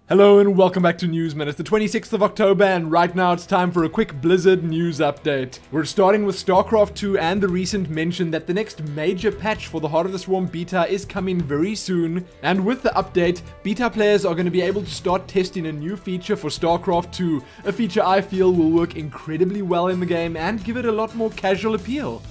Hello and welcome back to Newsmin. It's the 26th of October and right now it's time for a quick Blizzard news update. We're starting with StarCraft II and the recent mention that the next major patch for the Heart of the Swarm beta is coming very soon. And with the update, beta players are going to be able to start testing a new feature for StarCraft II, a feature I feel will work incredibly well in the game and give it a lot more casual appeal.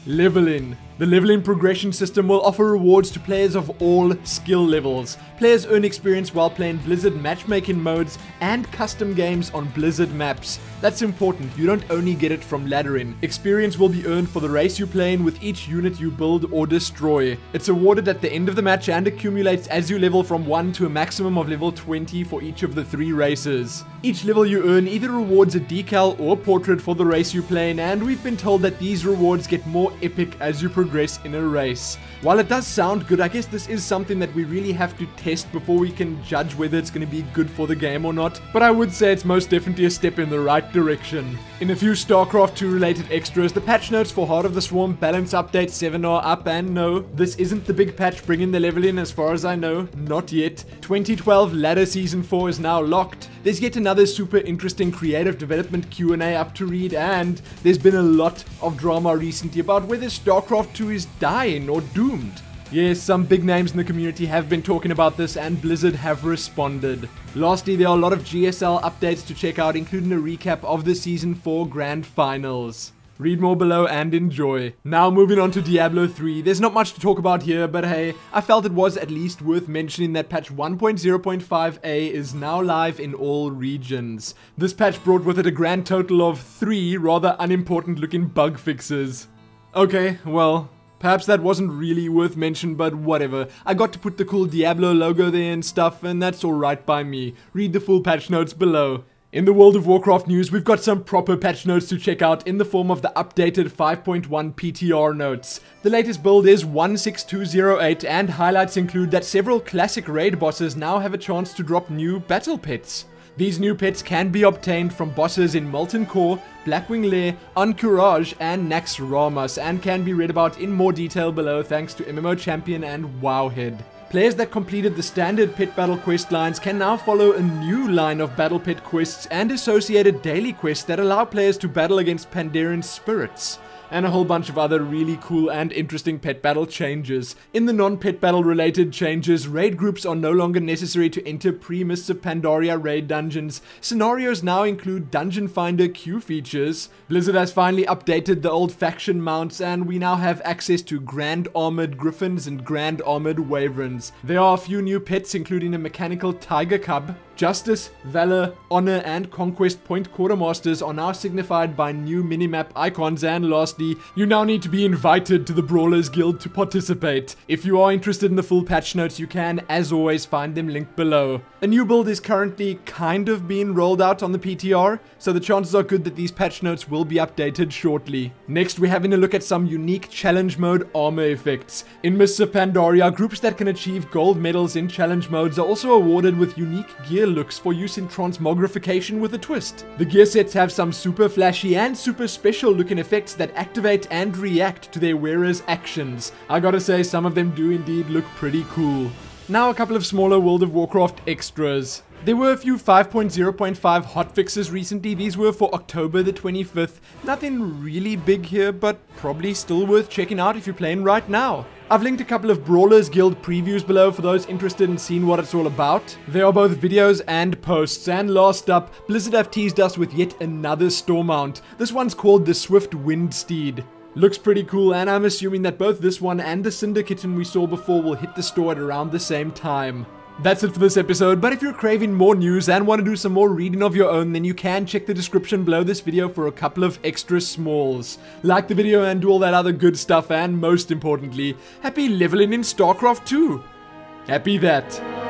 Leveling. The leveling progression system will offer rewards to players of all skill levels. Players earn experience while playing Blizzard matchmaking modes and custom games on Blizzard maps. That's important, you don't only get it from laddering. Experience will be earned for the race you play in with each unit you build or destroy. It's awarded at the end of the match and accumulates as you level from 1 to a maximum of level 20 for each of the 3 races. Each level you earn either rewards a decal or portrait for the race you play in, and we've been told that these rewards get more epic as you progress in a race. While it does sound good, I guess this is something that we really have to test before we can judge whether it's going to be good for the game or not, but I would say it's most definitely a step in the right direction. In a few StarCraft II related extras, the patch notes for Heart of the Swarm balance update 7 are up, and no, this isn't the big patch bringing the level in as far as I know, not yet. 2012 Ladder Season 4 is now locked. There's yet another super interesting creative development Q&A up to read, and there's been a lot of drama recently about whether StarCraft II is dying or doomed. Yes, some big names in the community have been talking about this and Blizzard have responded. Lastly, there are a lot of GSL updates to check out, including a recap of the Season 4 Grand Finals. Read more below and enjoy. Now moving on to Diablo 3. There's not much to talk about here, but hey, I felt it was at least worth mentioning that patch 1.0.5a is now live in all regions. This patch brought with it a grand total of 3 rather unimportant looking bug fixes. Okay, well, perhaps that wasn't really worth mention, but whatever. I got to put the cool Diablo logo there and stuff, and that's alright by me. Read the full patch notes below. In the World of WarCraft news, we've got some proper patch notes to check out in the form of the updated 5.1 PTR notes. The latest build is 16208 and highlights include that several classic raid bosses now have a chance to drop new battle pets. These new pets can be obtained from bosses in Molten Core, Blackwing Lair, Anchorage, and Naxxramas, and can be read about in more detail below thanks to MMO Champion and Wowhead. Players that completed the standard pet battle quest lines can now follow a new line of battle pet quests and associated daily quests that allow players to battle against Pandarian spirits, and a whole bunch of other really cool and interesting pet battle changes. In the non-pet battle related changes, raid groups are no longer necessary to enter pre-Mists of Pandaria raid dungeons. Scenarios now include Dungeon Finder queue features. Blizzard has finally updated the old faction mounts, and we now have access to Grand Armored Griffins and Grand Armored Wyverns. There are a few new pets, including a mechanical tiger cub. Justice, Valor, Honor, and Conquest Point Quartermasters are now signified by new minimap icons, and lastly, you now need to be invited to the Brawlers Guild to participate. If you are interested in the full patch notes, you can, as always, find them linked below. A new build is currently kind of being rolled out on the PTR, so the chances are good that these patch notes will be updated shortly. Next, we're having a look at some unique challenge mode armor effects. In Mists of Pandaria, groups that can achieve gold medals in challenge modes are also awarded with unique gear looks for use in transmogrification with a twist. The gear sets have some super flashy and super special looking effects that activate and react to their wearers' actions. I gotta say, some of them do indeed look pretty cool. Now a couple of smaller World of Warcraft extras. There were a few 5.0.5 hotfixes recently. These were for October the 25th. Nothing really big here, but probably still worth checking out if you're playing right now. I've linked a couple of Brawlers Guild previews below for those interested in seeing what it's all about. There are both videos and posts, and last up, Blizzard have teased us with yet another store mount. This one's called the Swift Wind Steed. Looks pretty cool, and I'm assuming that both this one and the Cinder Kitten we saw before will hit the store at around the same time. That's it for this episode, but if you're craving more news and want to do some more reading of your own, then you can check the description below this video for a couple of extra smalls. Like the video and do all that other good stuff, and most importantly, happy leveling in StarCraft II! Happy that!